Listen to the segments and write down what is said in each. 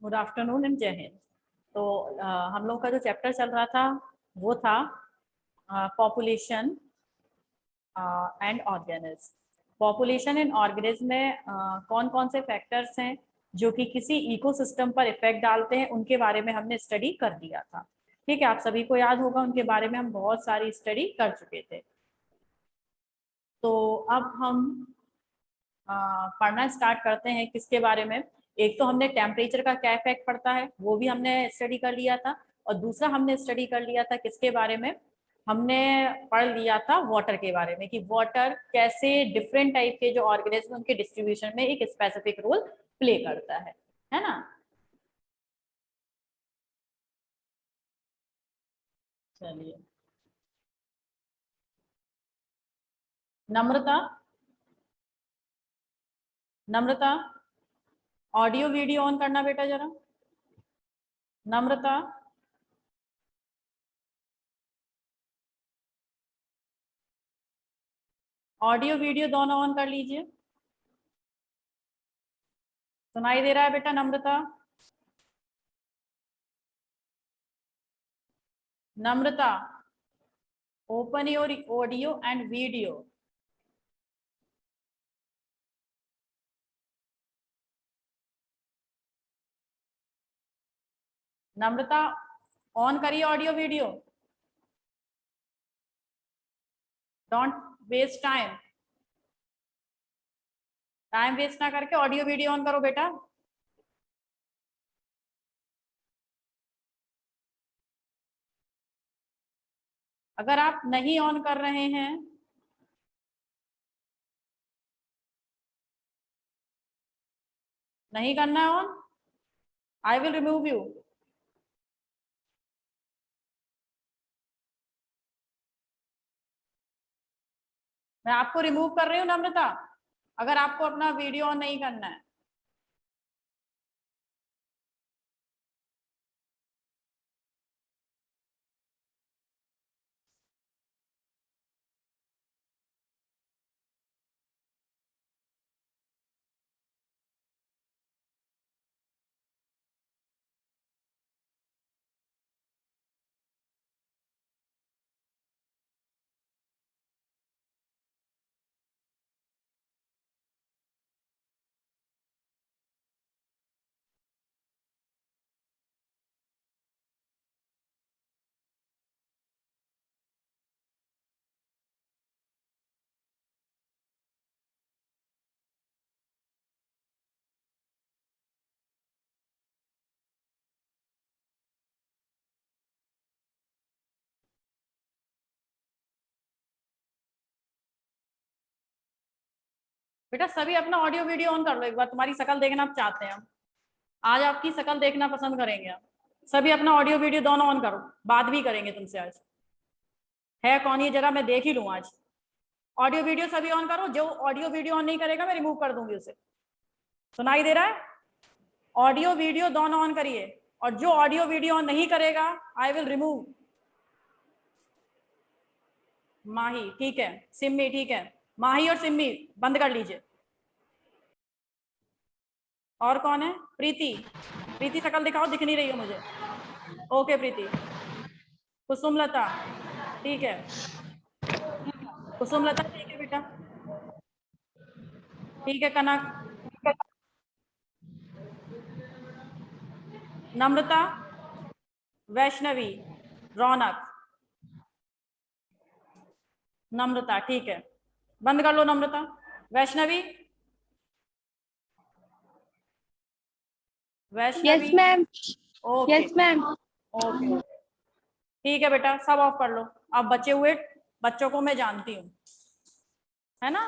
Good afternoon and जय हिंद। तो हम लोग का जो चैप्टर चल रहा था वो था population and organism. Population and organism में कौन कौन से फैक्टर्स हैं जो कि किसी इकोसिस्टम पर इफेक्ट डालते हैं, उनके बारे में हमने स्टडी कर दिया था। ठीक है, आप सभी को याद होगा, उनके बारे में हम बहुत सारी स्टडी कर चुके थे। तो अब हम पढ़ना स्टार्ट करते हैं किसके बारे में। एक तो हमने टेम्परेचर का क्या इफेक्ट पड़ता है वो भी हमने स्टडी कर लिया था, और दूसरा हमने स्टडी कर लिया था किसके बारे में, हमने पढ़ लिया था वाटर के बारे में कि वाटर कैसे डिफरेंट टाइप के जो ऑर्गेनिज्म उनके डिस्ट्रीब्यूशन में एक स्पेसिफिक रोल प्ले करता है ना। चलिए, Namrata, Namrata audio video on करना बेटा जरा। नम्रता, ऑडियो वीडियो दोनों ऑन कर लीजिए। सुनाई दे रहा है बेटा Namrata? Namrata, open your audio and video. Namrata, on करिए audio video. Don't waste time, time waste ना करके ऑडियो वीडियो ऑन करो बेटा। अगर आप नहीं ऑन कर रहे हैं, नहीं करना है on, I will remove you. मैं आपको रिमूव कर रही हूँ नम्रता, अगर आपको अपना वीडियो ऑन नहीं करना है। बेटा सभी अपना ऑडियो वीडियो ऑन कर लो एक बार, तुम्हारी शकल देखना आप चाहते हैं हम, आज आपकी शकल देखना पसंद करेंगे हम। सभी अपना ऑडियो वीडियो दोनों ऑन करो, बात भी करेंगे तुमसे आज। है कौन ये, जरा मैं देख ही लूँ आज। ऑडियो वीडियो सभी ऑन करो, जो ऑडियो वीडियो ऑन नहीं करेगा मैं रिमूव कर दूंगी उसे। सुनाई दे रहा है? ऑडियो वीडियो दोनों ऑन करिए, और जो ऑडियो वीडियो ऑन नहीं करेगा आई विल रिमूव। माही ठीक है, सिम्मी ठीक है, माही और सिम्मी बंद कर लीजिए। और कौन है? प्रीति, प्रीति शकल दिखाओ, दिख नहीं रही हो मुझे। ओके प्रीति। कुसुमलता ठीक है, कुसुमलता ठीक है बेटा, ठीक है। कनक, नम्रता, वैष्णवी, रौनक, नम्रता ठीक है, बंद कर लो Namrata. Vaishnavi, Vaishnavi yes ma'am, okay yes ma'am. Okay ठीक है बेटा, सब ऑफ कर लो। अब बचे हुए बच्चों को मैं जानती हूँ, है ना।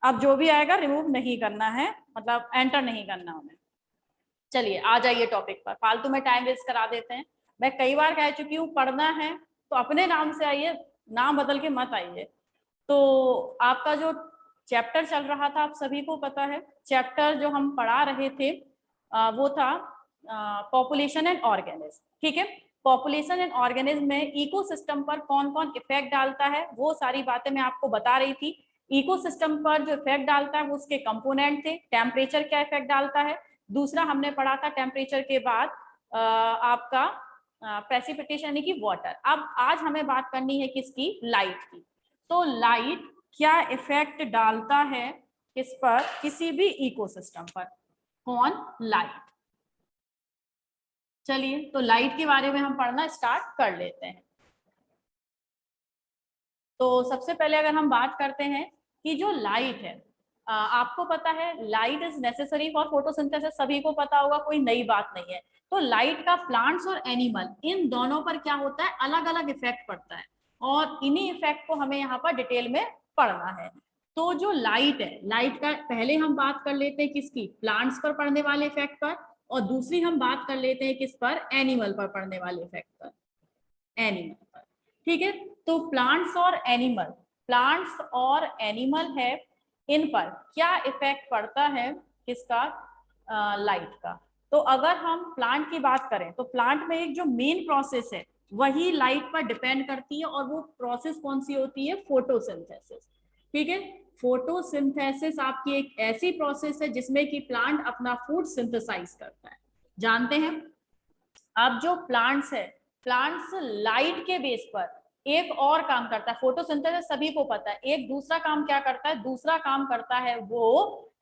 अब जो भी आएगा रिमूव नहीं करना है, मतलब एंटर नहीं करना उन्हें। चलिए आ जाइए टॉपिक पर, फालतू में टाइम वेस्ट करा देते हैं। मैं कई बार कह चुकी हूँ, पढ़ना है तो अपने नाम से आइए, नाम बदल के मत आइए। तो आपका जो चैप्टर चल रहा था आप सभी को पता है, चैप्टर जो हम पढ़ा रहे थे वो था पॉपुलेशन एंड ऑर्गेनिज्म। ठीक है, पॉपुलेशन एंड ऑर्गेनिज्म में इकोसिस्टम पर कौन कौन इफेक्ट डालता है वो सारी बातें मैं आपको बता रही थी। इकोसिस्टम पर जो इफेक्ट डालता है वो उसके कंपोनेंट थे। टेम्परेचर क्या इफेक्ट डालता है, दूसरा हमने पढ़ा था टेम्परेचर के बाद आपका प्रेसिपिटेशन यानी कि वाटर। अब आज हमें बात करनी है किसकी, लाइट की। तो लाइट क्या इफेक्ट डालता है किस पर, किसी भी इकोसिस्टम पर, कौन, लाइट। चलिए तो लाइट के बारे में हम पढ़ना स्टार्ट कर लेते हैं। तो सबसे पहले अगर हम बात करते हैं कि जो लाइट है, आपको पता है light is necessary for photosynthesis, सभी को पता होगा, कोई नई बात नहीं है। तो लाइट का प्लांट्स और एनिमल इन दोनों पर क्या होता है, अलग अलग इफेक्ट पड़ता है, और इन्हीं इफेक्ट को हमें यहाँ पर डिटेल में पढ़ना है। तो जो लाइट है, लाइट का पहले हम बात कर लेते हैं किसकी, प्लांट्स पर पड़ने वाले इफेक्ट पर, और दूसरी हम बात कर लेते हैं किस पर, एनिमल पर पड़ने वाले इफेक्ट पर, एनिमल पर। ठीक है, तो प्लांट्स और एनिमल, प्लांट्स और एनिमल है, इन पर क्या इफेक्ट पड़ता है किसका, लाइट का। तो अगर हम प्लांट की बात करें तो प्लांट में एक जो मेन प्रोसेस है वही लाइट पर डिपेंड करती है, और वो प्रोसेस कौन सी होती है, फोटोसिंथेसिस। ठीक है, फोटोसिंथेसिस आपकी एक ऐसी प्रोसेस है जिसमें कि प्लांट अपना फूड सिंथेसाइज करता है, जानते हैं। अब जो प्लांट्स है, प्लांट्स लाइट के बेस पर एक और काम करता है, फोटोसिंथेसिस सभी को पता है, एक दूसरा काम क्या करता है, दूसरा काम करता है वो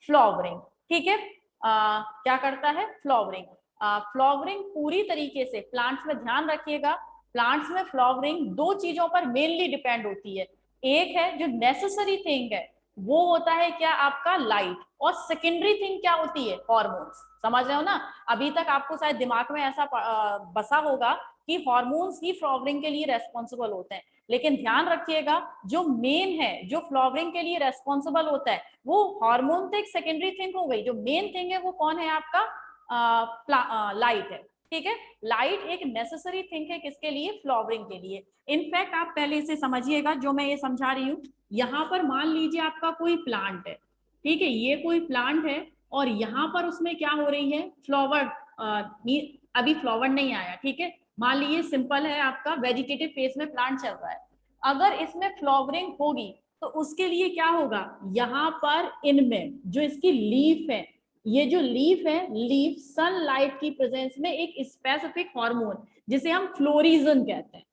फ्लावरिंग। ठीक है, क्या करता है, फ्लावरिंग। फ्लावरिंग पूरी तरीके से प्लांट्स में, ध्यान रखिएगा, प्लांट्स में फ्लावरिंग दो चीजों पर मेनली डिपेंड होती है। एक है जो नेसेसरी थिंग है वो होता है क्या, आपका लाइट, और सेकेंडरी थिंग क्या होती है, हॉर्मोन्स। समझ रहे हो ना, अभी तक आपको शायद दिमाग में ऐसा बसा होगा कि हॉर्मोन्स ही फ्लावरिंग के लिए रेस्पॉन्सिबल होते हैं, लेकिन ध्यान रखिएगा जो मेन है, जो फ्लावरिंग के लिए रेस्पॉन्सिबल होता है वो हार्मोन तो एक सेकेंडरी थिंग हो गई, जो मेन थिंग है वो कौन है, आपका लाइट है। ठीक है, लाइट एक नेसेसरी थिंग है किसके लिए, फ्लावरिंग के लिए। इनफैक्ट आप पहले इसे समझिएगा जो मैं ये समझा रही हूँ, यहाँ पर मान लीजिए आपका कोई प्लांट है, ठीक है, ये कोई प्लांट है, और यहाँ पर उसमें क्या हो रही है, फ्लावर, अभी फ्लावर नहीं आया, ठीक है, मान लीजिए सिंपल है, आपका वेजिटेटिव फेज में प्लांट चल रहा है, अगर इसमें फ्लावरिंग होगी तो उसके लिए क्या होगा, यहाँ पर इनमें जो इसकी लीफ है, ये जो लीफ है, लीफ सनलाइट की प्रेजेंस में एक स्पेसिफिक हार्मोन जिसे हम फ्लोरिजन कहते हैं,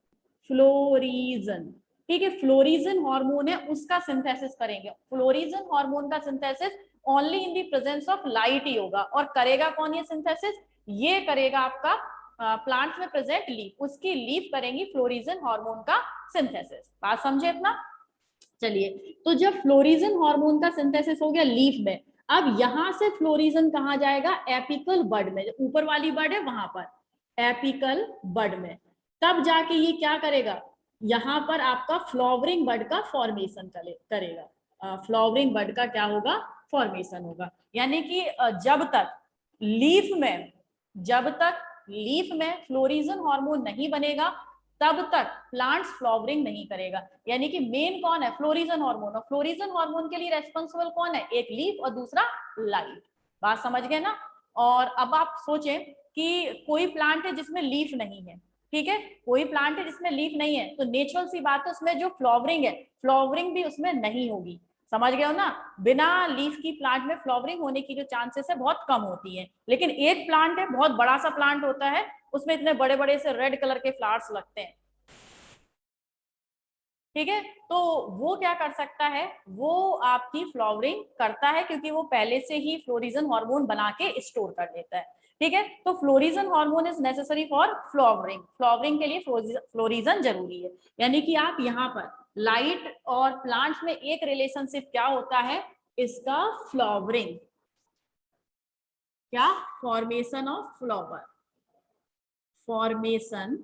फ्लोरिजन। ठीक है, फ्लोरिजन हार्मोन है, उसका सिंथेसिस करेंगे। फ्लोरिजन हार्मोन का synthesis only in the presence of light ही होगा, और करेगा कौन ये सिंथेसिस, ये करेगा आपका प्लांट्स में प्रेजेंट लीफ, उसकी लीफ करेंगी फ्लोरिजन हार्मोन का सिंथेसिस। बात समझे अपना। चलिए, तो जब फ्लोरिजन हार्मोन का सिंथेसिस हो गया लीफ में, अब यहां से फ्लोरिजन कहां जाएगा, एपिकल बड में, ऊपर वाली बड है वहां पर, एपिकल बड में, तब जाके ये क्या करेगा, यहां पर आपका फ्लावरिंग बड का फॉर्मेशन करेगा, फ्लावरिंग बड का क्या होगा, फॉर्मेशन होगा। यानी कि जब तक लीफ में फ्लोरिजन हार्मोन नहीं बनेगा तब तक प्लांट्स फ्लावरिंग नहीं करेगा। यानी कि मेन कौन है, फ्लोरिजन हार्मोन, और फ्लोरिजन हार्मोन के लिए रेस्पॉन्सिबल कौन है, एक लीफ और दूसरा लाइट। बात समझ गए ना। और अब आप सोचें कि कोई प्लांट है जिसमें लीफ नहीं है, ठीक है, कोई प्लांट है जिसमें लीफ नहीं है, तो नेचुरल सी बात है उसमें जो फ्लावरिंग है, फ्लावरिंग भी उसमें नहीं होगी। समझ गए हो ना, बिना लीफ की प्लांट में फ्लावरिंग होने की जो चांसेस है बहुत कम होती है। लेकिन एक प्लांट है, बहुत बड़ा सा प्लांट होता है, उसमें इतने बड़े बड़े से रेड कलर के फ्लावर्स लगते हैं, ठीक है, तो वो क्या कर सकता है, वो आपकी फ्लावरिंग करता है क्योंकि वो पहले से ही फ्लोरिजन हार्मोन बना के स्टोर कर लेता है। ठीक है, तो florigen hormone is necessary for flowering, flowering के लिए फ्लोरिजन जरूरी है। यानी कि आप यहाँ पर लाइट और प्लांट्स में एक रिलेशनशिप क्या होता है, इसका फ्लावरिंग, क्या, formation of flower, formation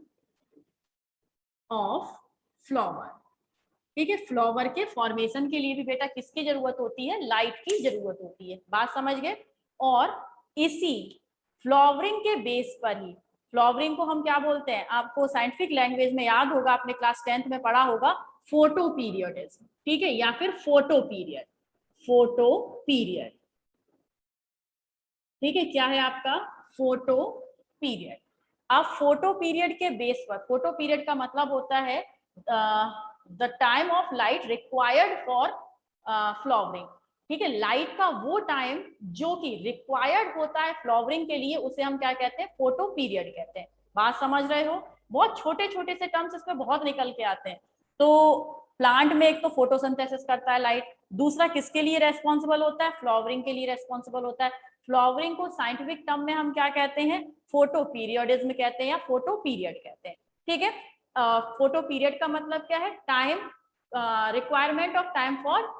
of flower. ठीक है, फ्लावर के फॉर्मेशन के लिए भी बेटा किसकी जरूरत होती है, लाइट की जरूरत होती है। बात समझ गए। और इसी फ्लावरिंग के बेस पर ही, फ्लावरिंग को हम क्या बोलते हैं, आपको साइंटिफिक लैंग्वेज में याद होगा, आपने क्लास 10th में पढ़ा होगा, फोटो पीरियडिज्म, ठीक है, या फिर फोटो पीरियड, फोटो पीरियड। ठीक है, क्या है आपका, फोटो पीरियड। अब फोटो पीरियड के बेस पर, फोटो पीरियड का मतलब होता है the time of light required for flowering. ठीक है, लाइट का वो टाइम जो कि रिक्वायर्ड होता है फ्लावरिंग के लिए, उसे हम क्या कहते हैं, फोटो पीरियड कहते हैं। बात समझ रहे हो? बहुत छोटे छोटे से टर्म्स इसमें बहुत निकल के आते हैं। तो प्लांट में एक तो फोटोसिंथेसिस करता है लाइट, दूसरा किसके लिए रेस्पॉन्सिबल होता है, फ्लावरिंग के लिए रेस्पॉन्सिबल होता है। फ्लावरिंग को साइंटिफिक टर्म में हम क्या कहते हैं, फोटो पीरियडिज्म कहते हैं या फोटो पीरियड कहते हैं। ठीक है, फोटो पीरियड का मतलब क्या है, time, requirement of time for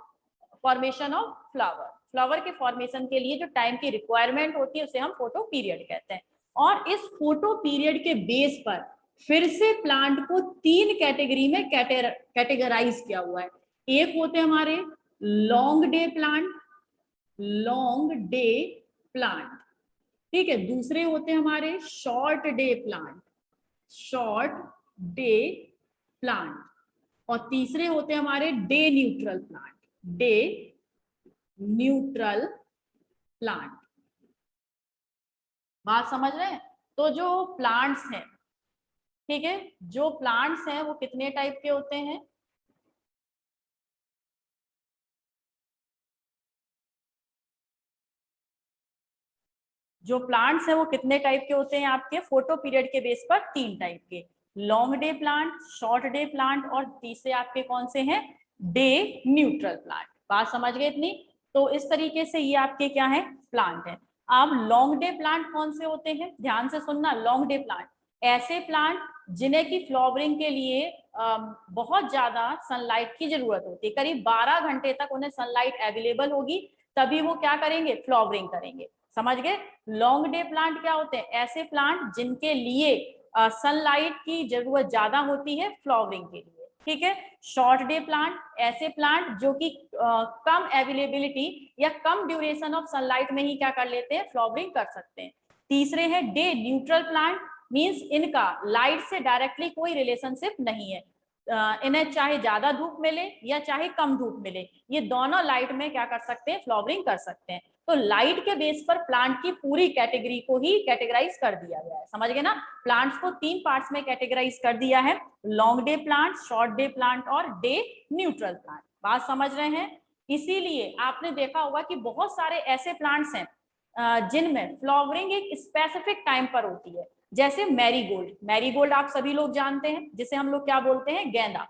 formation of flower, flower के फॉर्मेशन के लिए जो टाइम की रिक्वायरमेंट होती है उसे हम फोटो पीरियड कहते हैं। और इस फोटो पीरियड के बेस पर फिर से प्लांट को 3 कैटेगरी में कैटेगराइज किया हुआ है। एक होते हैं हमारे long day plant, long day plant, ठीक है। दूसरे होते हैं हमारे short day plant, short day plant. और तीसरे होते हैं हमारे day neutral plant, day neutral plant. बात समझ रहे हैं? तो जो प्लांट्स हैं, ठीक है, जो प्लांट्स हैं वो कितने टाइप के होते हैं, जो प्लांट्स हैं वो कितने टाइप के होते हैं आपके फोटो पीरियड के बेस पर, 3 टाइप के, long day plant, short day plant और तीसरे आपके कौन से हैं, डे न्यूट्रल प्लांट। बात समझ गए इतनी? तो इस तरीके से ये आपके क्या है, प्लांट है। अब लॉन्ग डे प्लांट कौन से होते हैं, ध्यान से सुनना। लॉन्ग डे प्लांट ऐसे प्लांट जिन्हें की फ्लावरिंग के लिए बहुत ज्यादा सनलाइट की जरूरत होती है, करीब 12 घंटे तक उन्हें सनलाइट अवेलेबल होगी, तभी वो क्या करेंगे, फ्लावरिंग करेंगे। समझ गए? लॉन्ग डे प्लांट क्या होते हैं, ऐसे प्लांट जिनके लिए सनलाइट की जरूरत ज्यादा होती है फ्लावरिंग के लिए। ठीक है। शॉर्ट डे प्लांट ऐसे प्लांट जो कि कम अवेलेबिलिटी या कम ड्यूरेशन ऑफ सनलाइट में ही क्या कर लेते हैं, फ्लावरिंग कर सकते हैं। तीसरे है डे न्यूट्रल प्लांट, मींस इनका लाइट से डायरेक्टली कोई रिलेशनशिप नहीं है, इन्हें चाहे ज्यादा धूप मिले या चाहे कम धूप मिले, ये दोनों लाइट में क्या कर सकते हैं, फ्लावरिंग कर सकते हैं। तो लाइट के बेस पर प्लांट की पूरी कैटेगरी को ही कैटेगराइज कर दिया गया है। समझ गए ना? प्लांट्स को 3 पार्ट्स में कैटेगराइज कर दिया है, long day plant, short day plant और डे न्यूट्रल प्लांट। बात समझ रहे हैं? इसीलिए आपने देखा होगा कि बहुत सारे ऐसे प्लांट्स हैं जिनमें फ्लावरिंग एक स्पेसिफिक टाइम पर होती है, जैसे मैरीगोल्ड। मैरीगोल्ड आप सभी लोग जानते हैं, जिसे हम लोग क्या बोलते हैं, गेंदा।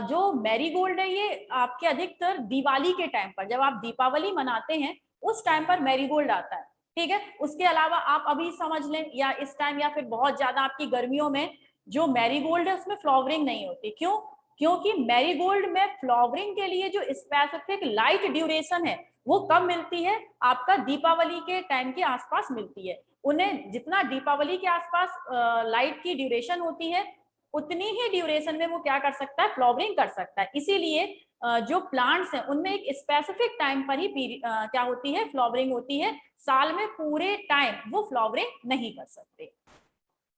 जो मैरीगोल्ड है ये आपके अधिकतर दिवाली के टाइम पर, जब आप दीपावली मनाते हैं उस टाइम पर मैरीगोल्ड आता है। ठीक है। उसके अलावा आप अभी समझ लें या इस टाइम या फिर बहुत ज्यादा आपकी गर्मियों में जो मैरीगोल्ड है उसमें फ्लावरिंग नहीं होती। क्यों? क्योंकि मैरीगोल्ड में फ्लावरिंग के लिए जो स्पेसिफिक लाइट ड्यूरेशन है वो कब मिलती है, आपका दीपावली के टाइम के आसपास मिलती है। उन्हें जितना दीपावली के आसपास लाइट की ड्यूरेशन होती है उतनी ही ड्यूरेशन में वो क्या कर सकता है, फ्लावरिंग कर सकता है। इसीलिए जो प्लांट्स हैं उनमें एक स्पेसिफिक टाइम पर ही क्या होती है, फ्लावरिंग होती है। साल में पूरे टाइम वो फ्लावरिंग नहीं कर सकते।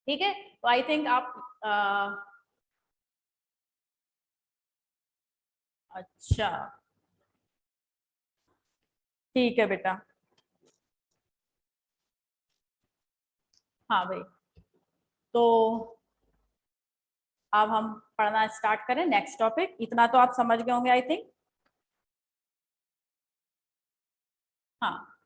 ठीक है। तो आई थिंक आप अच्छा, ठीक है बेटा। हाँ भाई, तो अब हम पढ़ना स्टार्ट करें नेक्स्ट टॉपिक। इतना तो आप समझ गए होंगे आई थिंक। हाँ,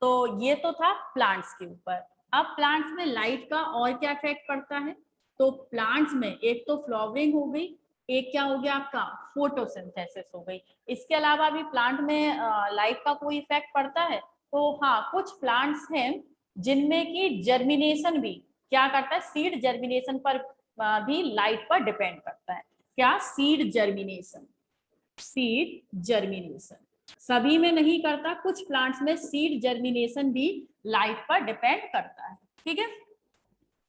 तो ये तो था प्लांट्स के ऊपर। अब प्लांट्स में लाइट का और क्या इफेक्ट पड़ता है, तो प्लांट्स में एक तो फ्लावरिंग हो गई, एक क्या हो गया आपका, फोटोसिंथेसिस हो गई। इसके अलावा भी प्लांट में लाइट का कोई इफेक्ट पड़ता है, तो हाँ कुछ प्लांट्स हैं जिनमें की जर्मिनेशन भी क्या करता है, सीड जर्मिनेशन पर भी लाइट पर डिपेंड करता है। क्या? सीड जर्मिनेशन, सीड जर्मिनेशन सभी में नहीं करता, कुछ प्लांट्स में सीड जर्मिनेशन भी लाइट पर डिपेंड करता है। ठीक है।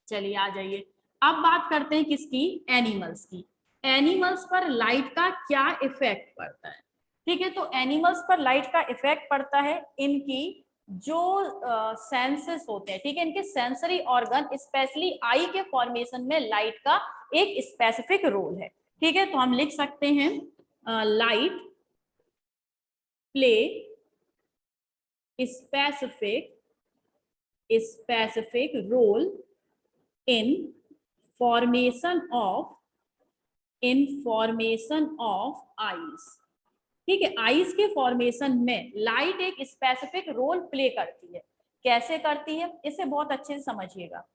चलिए आ जाइए, अब बात करते हैं किसकी, एनिमल्स की। एनिमल्स पर लाइट का क्या इफेक्ट पड़ता है? ठीक है, तो एनिमल्स पर लाइट का इफेक्ट पड़ता है, इनकी जो सेंसेस होते हैं, ठीक है, इनके सेंसरी ऑर्गन, स्पेशली आई के फॉर्मेशन में लाइट का एक स्पेसिफिक रोल है। ठीक है, तो हम लिख सकते हैं light play specific role in formation of eyes, ठीक है, आइज के फॉर्मेशन में लाइट एक स्पेसिफिक रोल प्ले करती है। कैसे करती है, इसे बहुत अच्छे से समझिएगा।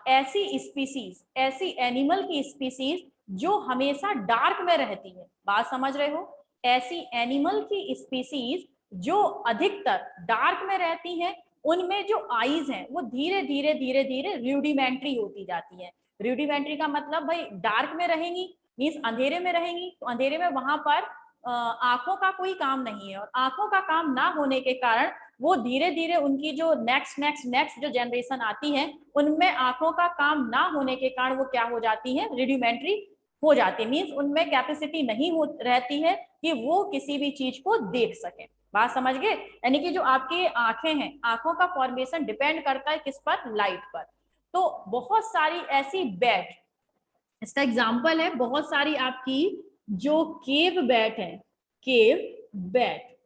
ऐसी स्पीसीज, ऐसी एनिमल की स्पीसीज जो हमेशा डार्क में रहती है, बात समझ रहे हो, ऐसी एनिमल की स्पीसीज जो अधिकतर डार्क में रहती हैं, उनमें जो आईज हैं वो धीरे धीरे धीरे धीरे रूडिमेंट्री होती जाती है। रूडिमेंट्री का मतलब भाई डार्क में रहेंगी मीन्स अंधेरे में रहेंगी, तो अंधेरे में वहां पर आंखों का कोई काम नहीं है, और आंखों का काम ना होने के कारण वो धीरे धीरे उनकी जो नेक्स्ट जो जनरेशन आती है उनमें आंखों का काम ना होने के कारण वो क्या हो जाती है, रिड्यूमेंट्री हो जाती है। मीन्स उनमें कैपेसिटी नहीं हो रहती है कि वो किसी भी चीज को देख सके। बात समझ गए, यानी कि जो आपकी आंखें हैं, आंखों का फॉर्मेशन डिपेंड करता है किस पर, लाइट पर। तो बहुत सारी ऐसी बैट, इसका एग्जाम्पल है बहुत सारी आपकी जो केव बैट है, केव बैट,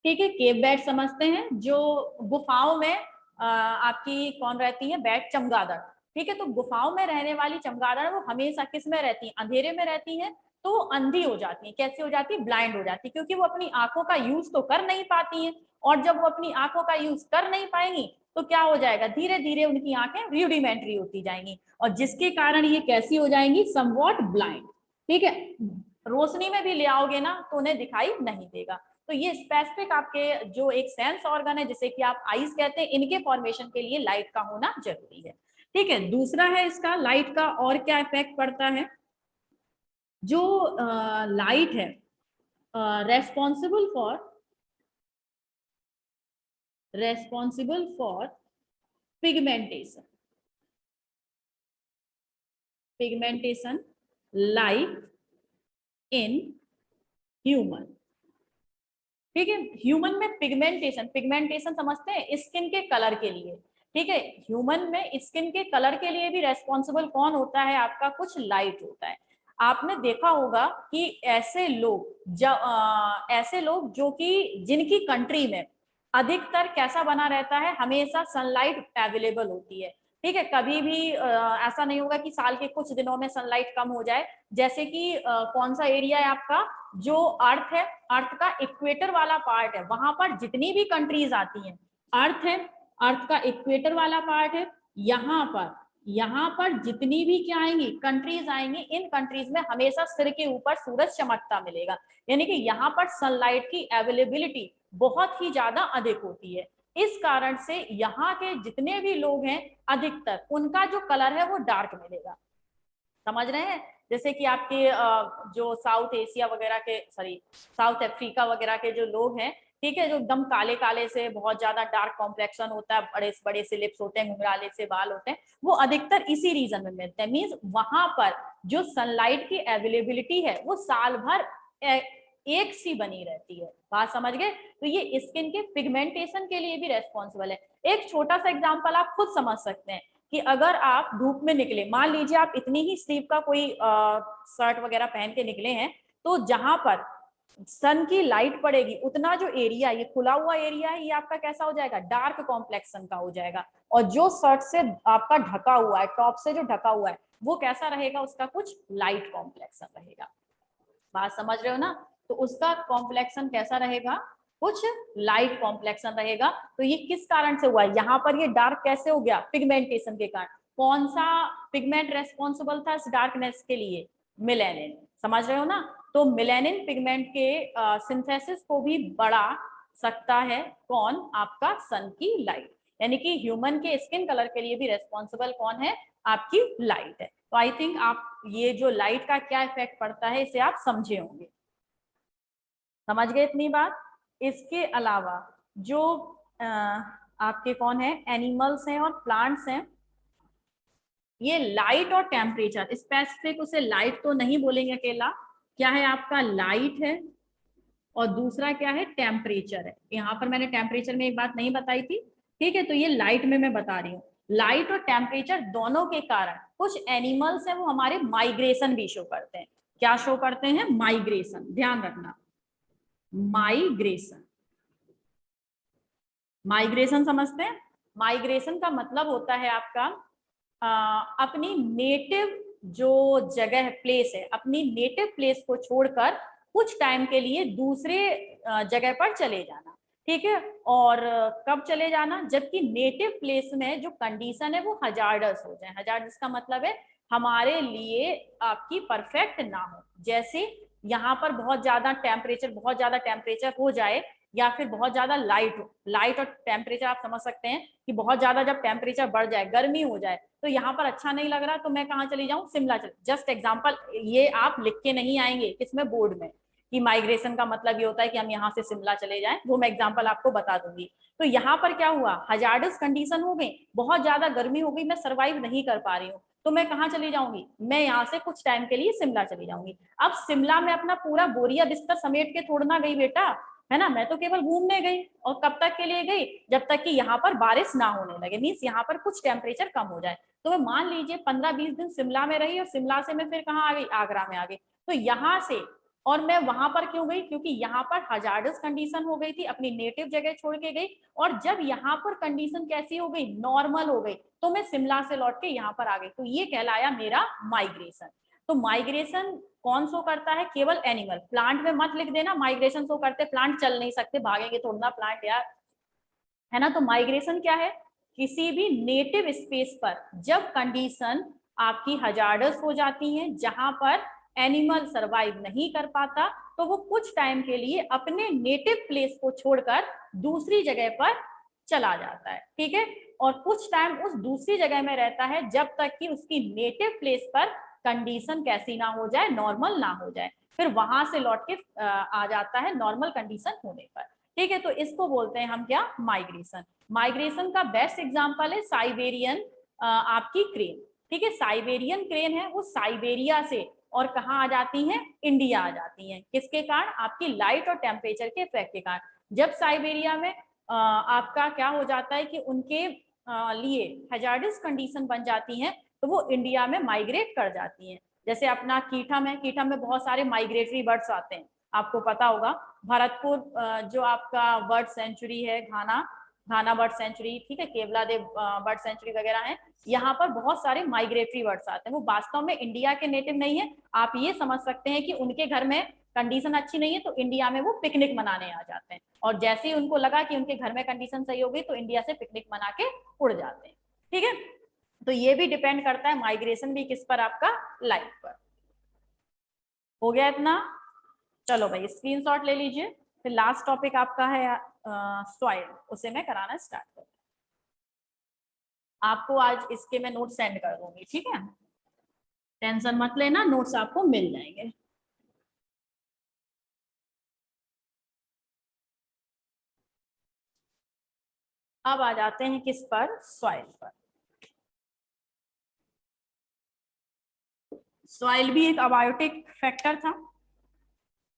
ठीक है, केव बैट समझते हैं, जो गुफाओं में आपकी कौन रहती है, बैट, चमगादड़। ठीक है, तो गुफाओं में रहने वाली चमगादड़ वो हमेशा किस में रहती है, अंधेरे में रहती है, तो वो अंधी हो जाती है। कैसे हो जाती है, ब्लाइंड हो जाती है, क्योंकि वो अपनी आंखों का यूज तो कर नहीं पाती हैं, और जब वो अपनी आंखों का यूज कर नहीं पाएंगी तो क्या हो जाएगा, धीरे धीरे उनकी आंखें रूडिमेंट्री होती जाएंगी, और जिसके कारण ये कैसी हो जाएंगी, समवॉट ब्लाइंड। ठीक है, रोशनी में भी ले आओगे ना तो उन्हें दिखाई नहीं देगा। तो ये स्पेसिफिक आपके जो एक सेंस ऑर्गन है जिसे कि आप आईज कहते हैं, इनके फॉर्मेशन के लिए लाइट का होना जरूरी है। ठीक है, दूसरा है इसका लाइट का और क्या इफेक्ट पड़ता है, जो लाइट है responsible for pigmentation like in human. ठीक है, ह्यूमन में पिगमेंटेशन समझते हैं, स्किन के कलर के लिए। ठीक है, ह्यूमन में स्किन के कलर के लिए भी रेस्पॉन्सिबल कौन होता है, आपका कुछ लाइट होता है। आपने देखा होगा कि ऐसे लोग जो कि जिनकी कंट्री में अधिकतर कैसा बना रहता है, हमेशा सनलाइट अवेलेबल होती है। ठीक है, कभी भी ऐसा नहीं होगा कि साल के कुछ दिनों में सनलाइट कम हो जाए। जैसे कि कौन सा एरिया है आपका, जो अर्थ है, अर्थ का इक्वेटर वाला पार्ट है, वहां पर जितनी भी कंट्रीज आती हैं, अर्थ है, अर्थ का इक्वेटर वाला पार्ट है, यहाँ पर जितनी भी क्या आएंगी, कंट्रीज आएंगी, इन कंट्रीज में हमेशा सिर के ऊपर सूरज चमकता मिलेगा। यानी कि यहाँ पर सनलाइट की अवेलेबिलिटी बहुत ही ज्यादा अधिक होती है। इस कारण से यहाँ के जितने भी लोग हैं, अधिकतर उनका जो कलर है वो डार्क मिलेगा। समझ रहे हैं, जैसे कि आपके जो साउथ एशिया वगैरह के, सॉरी साउथ अफ्रीका वगैरह के जो लोग हैं, ठीक है, जो एकदम काले काले से, बहुत ज्यादा डार्क कॉम्प्लेक्शन होता है, बड़े बड़े से लिप्स होते हैं, घुंघराले से बाल होते हैं, वो अधिकतर इसी रीजन में मिलते हैं। मीन्स वहां पर जो सनलाइट की अवेलेबिलिटी है वो साल भर एक सी बनी रहती है। बात समझ गए, तो ये स्किन के पिगमेंटेशन के लिए भी रेस्पॉन्सिबल है। एक छोटा सा एग्जाम्पल आप खुद समझ सकते हैं कि अगर आप धूप में निकले, मान लीजिए आप इतनी ही स्लीव का कोई शर्ट वगैरह पहन के निकले हैं, तो जहां पर सन की लाइट पड़ेगी उतना जो एरिया, ये खुला हुआ एरिया है, ये आपका कैसा हो जाएगा, डार्क कॉम्प्लेक्शन का हो जाएगा, और जो शर्ट से आपका ढका हुआ है, टॉप से जो ढका हुआ है, वो कैसा रहेगा, उसका कुछ लाइट कॉम्प्लेक्शन रहेगा। बात समझ रहे हो ना, तो उसका कॉम्प्लेक्शन कैसा रहेगा, कुछ लाइट कॉम्प्लेक्शन रहेगा। तो ये किस कारण से हुआ, यहाँ पर ये डार्क कैसे हो गया, पिगमेंटेशन के कारण। कौन सा पिगमेंट रेस्पॉन्सिबल था इस डार्कनेस के लिए, मेलानिन। समझ रहे हो ना, तो मेलानिन पिगमेंट के सिंथेसिस को भी बढ़ा सकता है कौन, आपका सन की लाइट। यानी कि ह्यूमन के स्किन कलर के लिए भी रेस्पॉन्सिबल कौन है, आपकी लाइट है। तो आई थिंक आप ये जो लाइट का क्या इफेक्ट पड़ता है इसे आप समझे होंगे। समझ गए इतनी बात। इसके अलावा जो आपके कौन है, एनिमल्स हैं और प्लांट्स हैं, ये लाइट और टेम्परेचर, स्पेसिफिक उसे लाइट तो नहीं बोलेंगे अकेला, क्या है आपका, लाइट है, और दूसरा क्या है, टेम्परेचर है। यहाँ पर मैंने टेम्परेचर में एक बात नहीं बताई थी, ठीक है, तो ये लाइट में मैं बता रही हूँ। लाइट और टेम्परेचर दोनों के कारण कुछ एनिमल्स हैं वो हमारे माइग्रेशन भी शो करते हैं। क्या शो करते हैं, माइग्रेशन, ध्यान रखना, माइग्रेशन। माइग्रेशन समझते हैं, माइग्रेशन का मतलब होता है आपका अपनी नेटिव जो जगह प्लेस है, अपनी नेटिव प्लेस को छोड़कर कुछ टाइम के लिए दूसरे जगह पर चले जाना, ठीक है। और कब चले जाना, जबकि नेटिव प्लेस में जो कंडीशन है वो हजार्डस हो जाए। हजार्डस का मतलब है हमारे लिए आपकी परफेक्ट ना हो। जैसे यहाँ पर बहुत ज्यादा टेम्परेचर हो जाए, या फिर बहुत ज्यादा लाइट और टेम्परेचर आप समझ सकते हैं कि बहुत ज्यादा जब टेम्परेचर बढ़ जाए, गर्मी हो जाए, तो यहाँ पर अच्छा नहीं लग रहा, तो मैं कहाँ चली जाऊँ, शिमला चली। जस्ट एग्जाम्पल, ये आप लिख के नहीं आएंगे किसमें, बोर्ड में, कि माइग्रेशन का मतलब ये होता है कि हम यहाँ से शिमला चले जाएं, वो मैं एग्जाम्पल आपको बता दूंगी। तो यहाँ पर क्या हुआ, हजार्डस कंडीशन हो गई, बहुत ज्यादा गर्मी हो गई, मैं सर्वाइव नहीं कर पा रही हूँ, तो मैं कहाँ चली जाऊंगी, मैं यहाँ से कुछ टाइम के लिए शिमला चली जाऊंगी। अब शिमला में अपना पूरा बोरिया बिस्तर समेट के थोड़ना गई बेटा, है ना, मैं तो केवल घूमने गई। और कब तक के लिए गई, जब तक कि यहाँ पर बारिश ना होने लगे, मीन्स यहाँ पर कुछ टेम्परेचर कम हो जाए। तो मैं मान लीजिए 15-20 दिन शिमला में रही, और शिमला से मैं फिर कहाँ आ गई, आगरा में आ गई। तो यहाँ से, और मैं वहां पर क्यों गई, क्योंकि यहाँ पर हजार्डस कंडीशन हो गई थी, अपनी नेटिव जगह छोड़ के गई। और जब यहाँ पर कंडीशन कैसी हो गई, नॉर्मल हो गई, तो मैं शिमला से लौट के यहाँ पर आ गई। तो ये कहलाया मेरा माइग्रेशन। तो माइग्रेशन कौन शो करता है, केवल एनिमल। प्लांट में मत लिख देना माइग्रेशन शो करते, प्लांट चल नहीं सकते, भागेंगे थोड़ा ना प्लांट यार, है ना। तो माइग्रेशन क्या है, किसी भी नेटिव स्पेस पर जब कंडीशन आपकी हजार्डस हो जाती है, जहां पर एनिमल सरवाइव नहीं कर पाता, तो वो कुछ टाइम के लिए अपने नेटिव प्लेस को छोड़कर दूसरी जगह पर चला जाता है, ठीक है। और कुछ टाइम उस दूसरी जगह में रहता है, जब तक कि उसकी नेटिव प्लेस पर कंडीशन कैसी ना हो जाए, नॉर्मल ना हो जाए, फिर वहां से लौट के आ जाता है नॉर्मल कंडीशन होने पर, ठीक है। तो इसको बोलते हैं हम क्या, माइग्रेशन। माइग्रेशन का बेस्ट एग्जांपल है साइबेरियन आपकी क्रेन, ठीक है। साइबेरियन क्रेन है, वो साइबेरिया से और कहाँ आ जाती हैं, इंडिया आ जाती हैं। किसके कारण, आपकी लाइट और टेम्परेचर के इफेक्ट के कारण। जब साइबेरिया में आपका क्या हो जाता है कि उनके लिए हजार्डस कंडीशन बन जाती हैं, तो वो इंडिया में माइग्रेट कर जाती हैं। जैसे अपना कीटम में बहुत सारे माइग्रेटरी बर्ड्स आते हैं, आपको पता होगा। भरतपुर जो आपका बर्ड सेंचुरी है, घाना बर्ड सेंचुरी, ठीक है, केवला देव बर्ड सेंचुरी वगैरह है, यहाँ पर बहुत सारे माइग्रेटरी बर्ड्स आते हैं। वो वास्तव में इंडिया के नेटिव नहीं है, आप ये समझ सकते हैं कि उनके घर में कंडीशन अच्छी नहीं है, तो इंडिया में वो पिकनिक मनाने आ जाते हैं, और जैसे ही उनको लगा कि उनके घर में कंडीशन सही हो गई, तो इंडिया से पिकनिक मना के उड़ जाते हैं, ठीक है। तो ये भी डिपेंड करता है, माइग्रेशन भी किस पर, आपका लाइफ पर। हो गया इतना, चलो भाई स्क्रीनशॉट ले लीजिए। फिर लास्ट टॉपिक आपका है सॉइल, उसे मैं कराना स्टार्ट करूँ। आपको आज इसके मैं नोट सेंड कर दूंगी, ठीक है, टेंशन मत लेना, नोट्स आपको मिल जाएंगे। अब आ जाते हैं किस पर, सॉइल पर। सॉइल भी एक अबायोटिक फैक्टर था।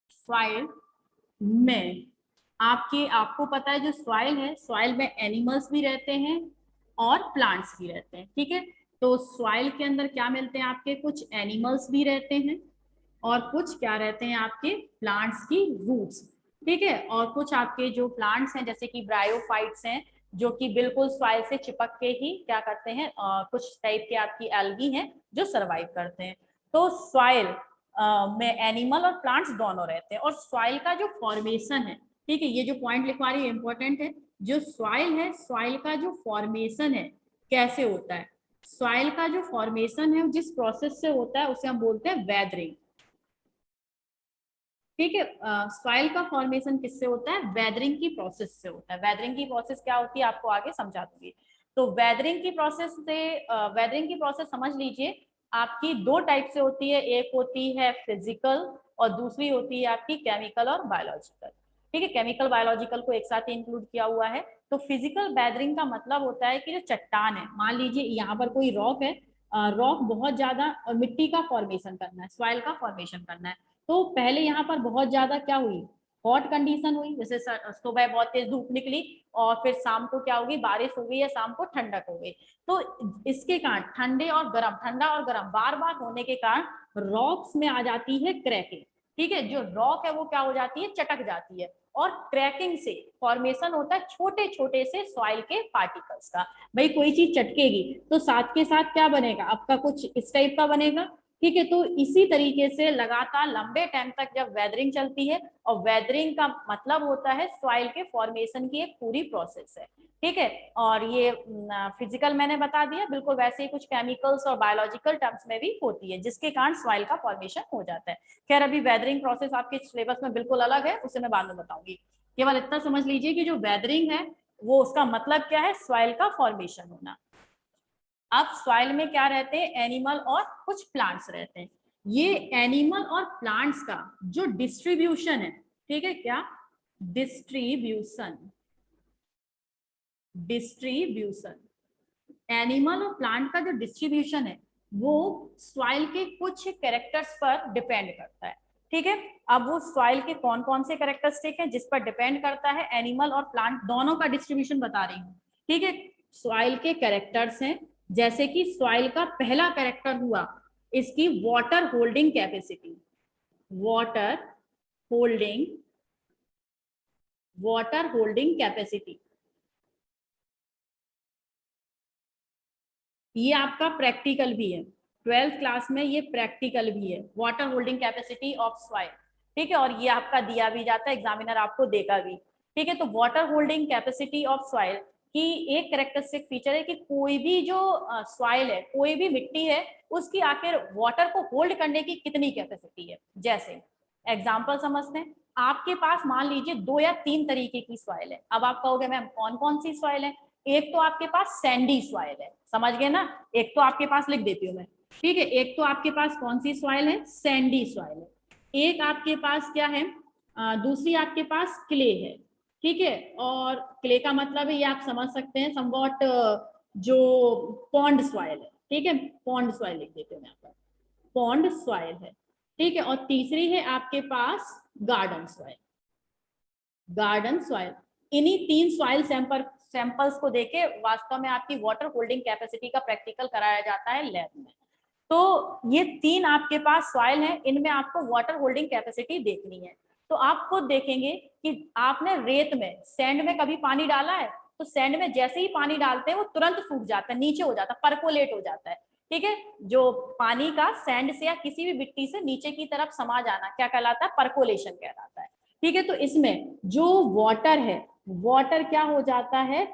सॉइल में आपको पता है, जो सॉइल है, सॉइल में एनिमल्स भी रहते हैं और प्लांट्स भी रहते हैं, ठीक है। तो सॉइल के अंदर क्या मिलते हैं, आपके कुछ एनिमल्स भी रहते हैं, और कुछ क्या रहते हैं, आपके प्लांट्स की रूट्स, ठीक है। और कुछ आपके जो प्लांट्स हैं, जैसे कि ब्रायोफाइट्स हैं, जो कि बिल्कुल सॉइल से चिपक के ही क्या करते हैं, कुछ टाइप के आपकी एल्गी हैं जो सरवाइव करते हैं। तो सॉइल में एनिमल और प्लांट्स दोनों रहते हैं। और सॉइल का जो फॉर्मेशन है, ठीक है, ये जो पॉइंट लिखवा रही है इंपॉर्टेंट है, जो सॉइल है, सॉइल का जो फॉर्मेशन है कैसे होता है, सॉइल का जो फॉर्मेशन है जिस प्रोसेस से होता है उसे हम बोलते हैं वेदरिंग, ठीक है। सॉइल का फॉर्मेशन किससे होता है, वेदरिंग की प्रोसेस से होता है। वेदरिंग की प्रोसेस क्या होती है, आपको आगे समझा दूंगी। तो वेदरिंग की प्रोसेस समझ लीजिए, आपकी दो टाइप से होती है, एक होती है फिजिकल और दूसरी होती है आपकी केमिकल और बायोलॉजिकल, ठीक है। केमिकल बायोलॉजिकल को एक साथ इंक्लूड किया हुआ है। तो फिजिकल वेदरिंग का मतलब होता है कि जो चट्टान है, मान लीजिए यहाँ पर कोई रॉक है, रॉक बहुत ज्यादा मिट्टी का फॉर्मेशन करना है, सॉइल का फॉर्मेशन करना है, तो पहले यहाँ पर बहुत ज्यादा क्या हुई, हॉट कंडीशन हुई, जैसे सुबह बहुत तेज धूप निकली, और फिर शाम को क्या होगी, बारिश हो गई, या शाम को ठंडक हो गई। तो इसके कारण ठंडा और गर्म बार बार होने के कारण रॉक्स में आ जाती है क्रैकिंग, ठीक है। जो रॉक है वो क्या हो जाती है, चटक जाती है, और क्रैकिंग से फॉर्मेशन होता है छोटे छोटे से सॉइल के पार्टिकल्स का। भाई कोई चीज चटकेगी तो साथ के साथ क्या बनेगा, आपका कुछ इस टाइप का बनेगा, ठीक है, तो इसी तरीके से लगातार लंबे टाइम तक जब वेदरिंग चलती है, और वेदरिंग का मतलब होता है सॉइल के फॉर्मेशन की एक पूरी प्रोसेस है। ठीक है, और ये फिजिकल मैंने बता दिया, बिल्कुल वैसे ही कुछ केमिकल्स और बायोलॉजिकल टर्म्स में भी होती है जिसके कारण सॉइल का फॉर्मेशन हो जाता है। खैर अभी वेदरिंग प्रोसेस आपके सिलेबस में बिल्कुल अलग है, उसे मैं बाद में बताऊंगी। केवल इतना समझ लीजिए कि जो वेदरिंग है वो उसका मतलब क्या है, सॉइल का फॉर्मेशन होना। अब सॉइल में क्या रहते हैं, एनिमल और कुछ प्लांट्स रहते हैं। ये एनिमल और प्लांट्स का जो डिस्ट्रीब्यूशन है, ठीक है, क्या डिस्ट्रीब्यूशन, डिस्ट्रीब्यूशन एनिमल और प्लांट का जो डिस्ट्रीब्यूशन है वो सॉइल के कुछ कैरेक्टर्स पर डिपेंड करता है। ठीक है, अब वो सॉइल के कौन कौन से कैरेक्टरिस्टिक हैं जिस पर डिपेंड करता है, एनिमल और प्लांट दोनों का डिस्ट्रीब्यूशन बता रही हूँ। ठीक है, सॉइल के कैरेक्टर्स हैं, जैसे कि सॉइल का पहला कैरेक्टर हुआ इसकी water holding capacity, water holding, water holding capacity. ये आपका प्रैक्टिकल भी है, 12th क्लास में ये प्रैक्टिकल भी है, water holding capacity of soil. ठीक है, और ये आपका दिया भी जाता है, एग्जामिनर आपको देगा भी। ठीक है, तो water holding capacity of soil की एक कैरेक्टरिस्टिक फीचर है कि कोई भी जो सॉइल है, कोई भी मिट्टी है, उसकी आखिर वाटर को होल्ड करने की कितनी कैपेसिटी है। जैसे एग्जाम्पल समझते हैं, आपके पास मान लीजिए 2 या 3 तरीके की सॉइल है। अब आप कहोगे मैम कौन कौन सी सॉइल है, एक तो आपके पास सैंडी सॉइल है, समझ गए ना, एक तो आपके पास लिख देती हूँ मैं। ठीक है, एक तो आपके पास कौन सी सॉइल है, सैंडी सॉइल है। एक आपके पास क्या है, दूसरी आपके पास क्ले है। ठीक है, और क्ले का मतलब है ये आप समझ सकते हैं समवॉट जो पॉन्ड सॉइल है। ठीक है, पॉन्ड सॉइल लिख देते हैं यहाँ पर, पॉन्ड सॉइल है। ठीक है, और तीसरी है आपके पास गार्डन सॉइल, गार्डन सॉइल। इन्हीं 3 सॉइल सैंपल्स को देके वास्तव में आपकी वाटर होल्डिंग कैपेसिटी का प्रैक्टिकल कराया जाता है लैब में। तो ये 3 आपके पास सॉइल है, इनमें आपको वाटर होल्डिंग कैपेसिटी देखनी है। तो आप खुद देखेंगे कि आपने रेत में, सैंड में कभी पानी डाला है, तो सैंड में जैसे ही पानी डालते हैं वो तुरंत सूख जाता है, नीचे हो जाता है, परकोलेट हो जाता है। ठीक है, जो पानी का सैंड से या किसी भी मिट्टी से नीचे की तरफ समा जाना क्या कहलाता है, परकोलेशन कहलाता है। ठीक है, तो इसमें जो वाटर है, वाटर क्या हो जाता है,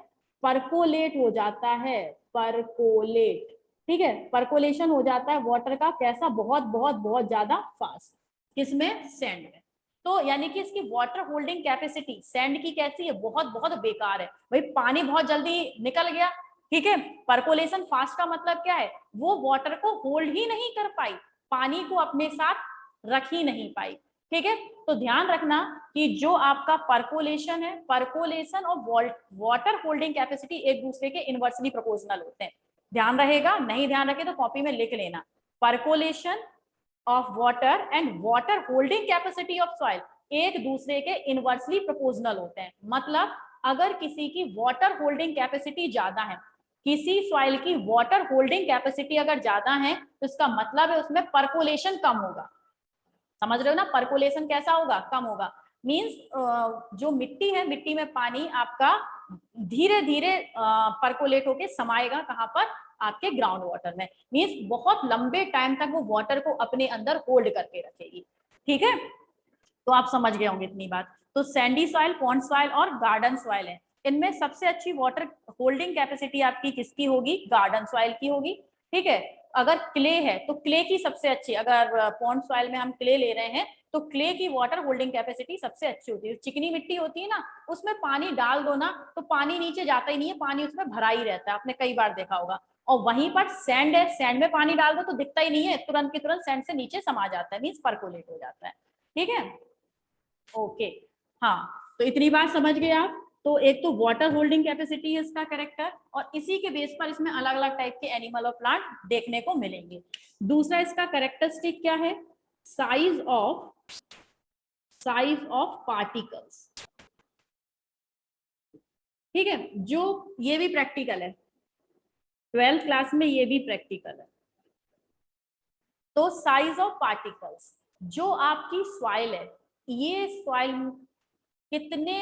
परकोलेट हो जाता है, परकोलेट। ठीक है, परकोलेशन हो जाता है वाटर का, कैसा, बहुत बहुत बहुत ज्यादा फास्ट, किसमें, सैंड में। तो यानी कि इसकी वाटर होल्डिंग कैपेसिटी सैंड की कैसी है, बहुत बहुत बेकार है। भाई पानी बहुत जल्दी निकल गया, ठीक है, परकोलेशन फास्ट का मतलब क्या है, वो वाटर को होल्ड ही नहीं कर पाई, पानी को अपने साथ रख ही नहीं पाई। ठीक है, तो ध्यान रखना कि जो आपका परकोलेशन है, परकोलेशन और वाटर होल्डिंग कैपेसिटी एक दूसरे के इनवर्सली प्रोपोर्शनल होते हैं। ध्यान रहेगा, नहीं ध्यान रखे तो कॉपी में लिख लेना, percolation of water and water holding capacity of soil एक दूसरे के इनवर्सली प्रोपोर्शनल होते हैं। मतलब अगर किसी की वाटर होल्डिंग कैपेसिटी ज्यादा है, किसी सॉइल की वाटर होल्डिंग कैपेसिटी अगर ज्यादा है, तो इसका मतलब है उसमें परकोलेशन कम होगा। समझ रहे हो ना, परकोलेशन कैसा होगा, कम होगा। मींस जो मिट्टी है, मिट्टी में पानी आपका धीरे धीरे परकोलेट होके समाएगा, कहां पर, आपके ग्राउंड वाटर में। मींस बहुत लंबे टाइम तक वो वाटर को अपने अंदर होल्ड करके रखेगी। ठीक है, तो आप समझ गए होंगे इतनी बात। तो सैंडी सॉइल, पॉन्ड सॉइल और गार्डन सॉइल है, इनमें सबसे अच्छी वाटर होल्डिंग कैपेसिटी आपकी किसकी होगी, गार्डन सॉइल की होगी। ठीक है, अगर क्ले है तो क्ले की सबसे अच्छी, अगर पॉन्ड सॉइल में हम क्ले ले रहे हैं तो क्ले की वाटर होल्डिंग कैपेसिटी सबसे अच्छी होती है। चिकनी मिट्टी होती है ना, उसमें पानी डाल दो ना तो पानी नीचे जाता ही नहीं है, पानी उसमें भरा ही रहता है, आपने कई बार देखा होगा। और वहीं पर सैंड है, सैंड में पानी डाल दो तो दिखता ही नहीं है, तुरंत की तुरंत सैंड से नीचे समा जाता है, मींस परकोलेट हो जाता है। ठीक है, ओके, हाँ, तो इतनी बात समझ गए आप। तो एक तो वाटर होल्डिंग कैपेसिटी है इसका कैरेक्टर, और इसी के बेस पर इसमें अलग अलग टाइप के एनिमल और प्लांट देखने को मिलेंगे। दूसरा इसका कैरेक्टरिस्टिक क्या है, साइज ऑफ पार्टिकल्स। ठीक है, जो ये भी प्रैक्टिकल है, 12th क्लास में ये भी प्रैक्टिकल है। तो साइज ऑफ पार्टिकल्स, जो आपकी सॉइल है, ये सॉइल कितने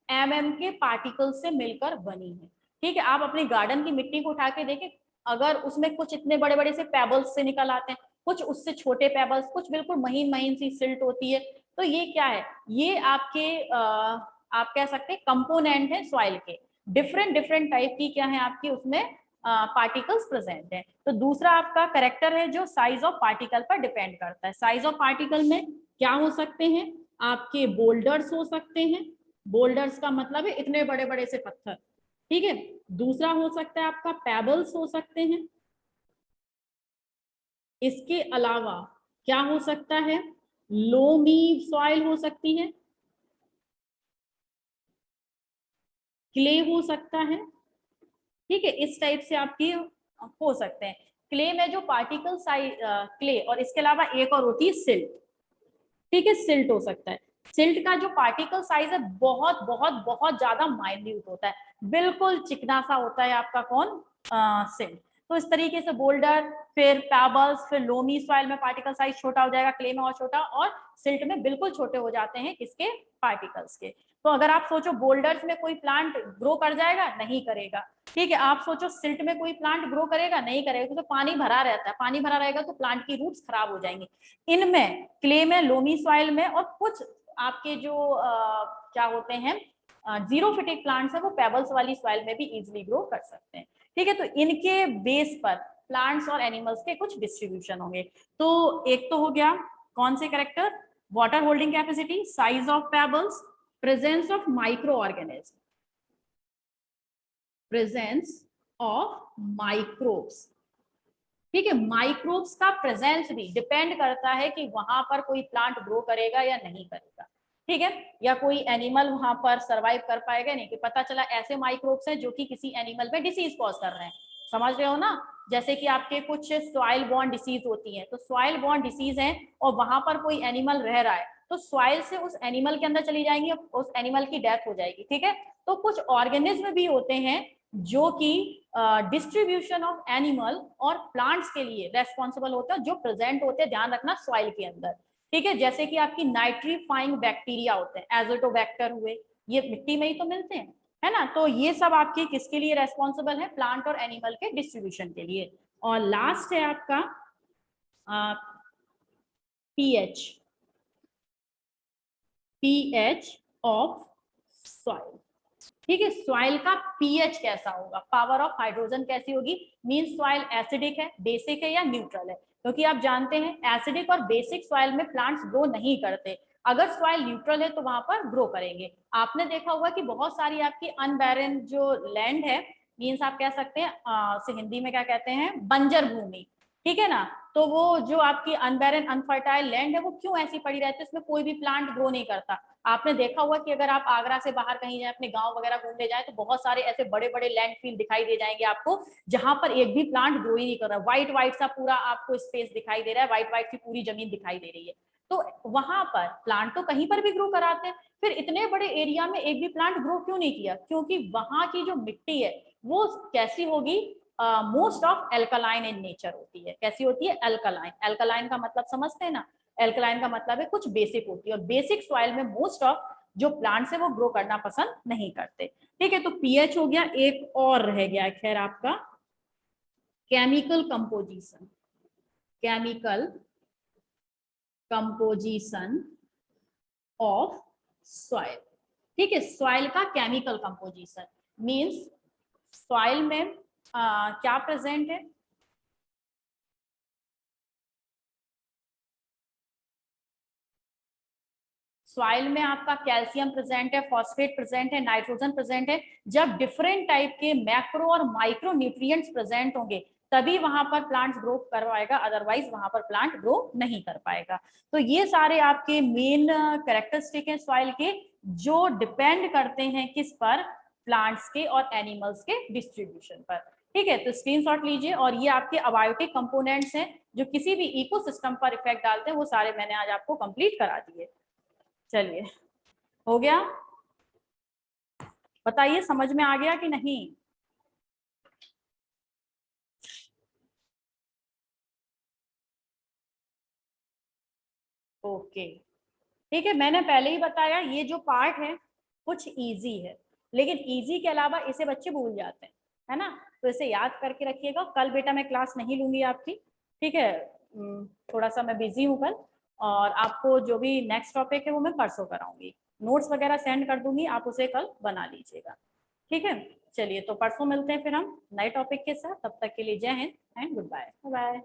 एमएम के पार्टिकल से मिलकर बनी है। ठीक है, आप अपने गार्डन की मिट्टी को उठा के देखें, अगर उसमें कुछ इतने बड़े बड़े से पेबल्स से निकल आते हैं, कुछ उससे छोटे पेबल्स, कुछ बिल्कुल महीन महीन सी सिल्ट होती है। तो ये क्या है, ये आपके आप कह सकते हैं कंपोनेंट है सॉइल के, डिफरेंट डिफरेंट टाइप की क्या है आपकी उसमें पार्टिकल्स प्रेजेंट है। तो दूसरा आपका करेक्टर है जो साइज ऑफ पार्टिकल पर डिपेंड करता है। साइज ऑफ पार्टिकल में क्या हो सकते हैं, आपके बोल्डर्स हो सकते हैं, बोल्डर्स का मतलब है इतने बड़े बड़े से पत्थर, ठीक है। दूसरा हो सकता है आपका पेबल्स हो सकते हैं। इसके अलावा क्या हो सकता है, लोमी सॉइल हो सकती है, क्ले हो सकता है, ठीक है। इस टाइप से आपकी हो सकते हैं। क्ले में जो पार्टिकल साइज क्ले, और इसके अलावा एक और होती है सिल्ट, ठीक है। सिल्ट हो सकता है, सिल्ट का जो पार्टिकल साइज है बहुत बहुत बहुत ज्यादा माइन्यूट होता है, बिल्कुल चिकना सा होता है आपका कौन, सिल्ट। तो इस तरीके से बोल्डर, फिर पेबल्स, फिर लोमी सॉइल में पार्टिकल साइज छोटा हो जाएगा, क्ले में और छोटा, और सिल्ट में बिल्कुल छोटे हो जाते हैं किसके, पार्टिकल्स के। तो अगर आप सोचो बोल्डर्स में कोई प्लांट ग्रो कर जाएगा, नहीं करेगा, ठीक है। आप सोचो सिल्ट में कोई प्लांट ग्रो करेगा, नहीं करेगा, क्योंकि पानी भरा रहता है, पानी भरा रहेगा तो प्लांट की रूट्स खराब हो जाएंगी। इनमें क्ले में, लोमी सॉइल में, और कुछ आपके जो क्या होते हैं जीरो फिटिक प्लांट्स है, वो पेबल्स वाली सॉइल में भी इजीली ग्रो कर सकते हैं, ठीक है। तो इनके बेस पर प्लांट्स और एनिमल्स के कुछ डिस्ट्रीब्यूशन होंगे। तो एक तो हो गया कौन से character, water holding capacity, size of pebbles, presence of micro organism, presence of microbes, ठीक है। माइक्रोब्स का प्रेजेंस भी डिपेंड करता है कि वहां पर कोई प्लांट ग्रो करेगा या नहीं करेगा, ठीक है, या कोई एनिमल वहां पर सरवाइव कर पाएगा नहीं, कि पता चला ऐसे माइक्रोब्स हैं जो कि किसी एनिमल में डिसीज कॉज कर रहे हैं, समझ रहे हो ना। जैसे कि आपके कुछ सॉइल बॉर्न डिसीज होती है, तो सॉइल बॉर्न डिसीज है और वहां पर कोई एनिमल रह रहा है, तो सॉइल से उस एनिमल के अंदर चली जाएंगी, उस एनिमल की डेथ हो जाएगी, ठीक है। तो कुछ ऑर्गेनिज्म भी होते हैं जो कि डिस्ट्रीब्यूशन ऑफ एनिमल और प्लांट्स के लिए रेस्पॉन्सिबल होता है, जो प्रेजेंट होते हैं, ध्यान रखना, सॉइल के अंदर, ठीक है। जैसे कि आपकी नाइट्रीफाइंग बैक्टीरिया होते हैं, एजोटोबैक्टर हुए, ये मिट्टी में ही तो मिलते हैं, है ना। तो ये सब आपके किसके लिए रेस्पॉन्सिबल है, प्लांट और एनिमल के डिस्ट्रीब्यूशन के लिए। और लास्ट है आपका पीएच, पीएच ऑफ सॉइल, ठीक है। सॉइल का पीएच कैसा होगा, पावर ऑफ हाइड्रोजन कैसी होगी, मीन सॉइल एसिडिक है, बेसिक है या न्यूट्रल है, क्योंकि आप जानते हैं एसिडिक और बेसिक सॉइल में प्लांट्स ग्रो नहीं करते, अगर सॉइल न्यूट्रल है तो वहां पर ग्रो करेंगे। आपने देखा होगा कि बहुत सारी आपकी अनबैरन जो लैंड है, मीन्स आप कह सकते हैं से हिंदी में क्या कहते हैं, बंजर भूमि, ठीक है ना। तो वो जो आपकी अनबैरन अनफर्टाइल लैंड है, वो क्यों ऐसी पड़ी रहती है, उसमें कोई भी प्लांट ग्रो नहीं करता। आपने देखा होगा कि अगर आप आगरा से बाहर कहीं जाए, अपने गांव वगैरह घूमने जाए, तो बहुत सारे ऐसे बड़े बड़े लैंडफील दिखाई दे जाएंगे आपको, जहां पर एक भी प्लांट ग्रो ही नहीं कर रहा, व्हाइट व्हाइट सा पूरा आपको स्पेस दिखाई दे रहा है, व्हाइट व्हाइट सी पूरी जमीन दिखाई दे रही है। तो वहां पर प्लांट तो कहीं पर भी ग्रो कराते हैं, फिर इतने बड़े एरिया में एक भी प्लांट ग्रो क्यों नहीं किया, क्योंकि वहां की जो मिट्टी है वो कैसी होगी, most of alkaline in nature होती है। कैसी होती है, एल्कलाइन। एल्कलाइन का मतलब समझते हैं ना, एल्कलाइन का मतलब है कुछ बेसिक होती है, और बेसिक सॉइल में मोस्ट ऑफ जो प्लांट्स है वो ग्रो करना पसंद नहीं करते, ठीक है। तो पीएच हो गया, एक और रह गया खैर आपका chemical composition, chemical composition of soil, ठीक है। सॉइल का केमिकल कंपोजिशन मींस सॉइल में क्या प्रेजेंट है, सॉइल में आपका कैल्शियम प्रेजेंट है, फॉस्फेट प्रेजेंट है, नाइट्रोजन प्रेजेंट है। जब डिफरेंट टाइप के मैक्रो और माइक्रो न्यूट्रिएंट्स प्रेजेंट होंगे तभी वहां पर प्लांट्स ग्रो कर पाएगा, अदरवाइज वहां पर प्लांट ग्रो नहीं कर पाएगा। तो ये सारे आपके मेन कैरेक्टरिस्टिक हैं सॉइल के, जो डिपेंड करते हैं किस पर, प्लांट्स के और एनिमल्स के डिस्ट्रीब्यूशन पर, ठीक है। तो स्क्रीनशॉट लीजिए, और ये आपके अबायोटिक कंपोनेंट्स हैं जो किसी भी इकोसिस्टम पर इफेक्ट डालते हैं, वो सारे मैंने आज आपको कंप्लीट करा दिए। चलिए, हो गया, बताइए समझ में आ गया कि नहीं। ओके, ठीक है। मैंने पहले ही बताया ये जो पार्ट है कुछ इजी है, लेकिन इजी के अलावा इसे बच्चे भूल जाते हैं, है ना। तो इसे याद करके रखिएगा, कल बेटा मैं क्लास नहीं लूंगी आपकी, ठीक है। थोड़ा सा मैं बिजी हूँ कल, और आपको जो भी नेक्स्ट टॉपिक है वो मैं परसों कराऊंगी। नोट्स वगैरह सेंड कर दूंगी, आप उसे कल बना लीजिएगा। ठीक है, चलिए तो परसों मिलते हैं फिर हम नए टॉपिक के साथ। तब तक के लिए जय हिंद एंड गुड बाय। बाय।